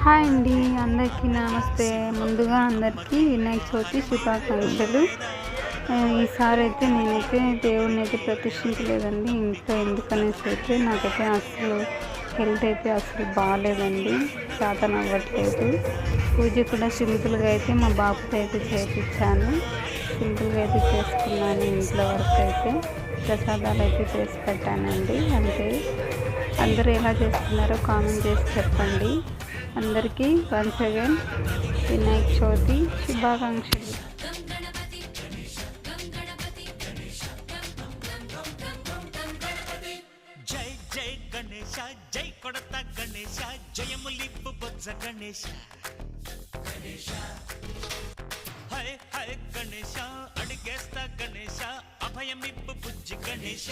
Hi అండి, అందరికీ నమస్తే. ముందుగా అందరికీ వినాయక చవితి శుభాకాంక్షలు. ఈసారి అయితే నేనైతే దేవుడిని అయితే ప్రతిష్ఠించలేదండి ఇంట్లో. ఎందుకనేసి అయితే నాకైతే అసలు హెల్త్ అయితే అసలు బాగాలేదండి, చేతనవ్వట్లేదు. పూజ కూడా సింపుల్గా అయితే మా బాబుతో అయితే చేయించాను. సింపుల్గా అయితే చేసుకున్నాను. ఇంట్లో వరకు అయితే ప్రసాదాలు అయితే చేసి పెట్టానండి. అంతే. అందరూ ఎలా చేస్తున్నారో కామెంట్ చేసి చెప్పండి. అందరికీ వన్స్ అగైన్ వినాయక చవితి శుభాకాంక్షలు. జై జై గణేశ, జై కొడత గణేశ, జయములిప్పు బొజ్జ గణేశ. హై హై గణేశ, అడిగేస్తా గణేశ, అభయమిప్పు బుజ్జి గణేశ.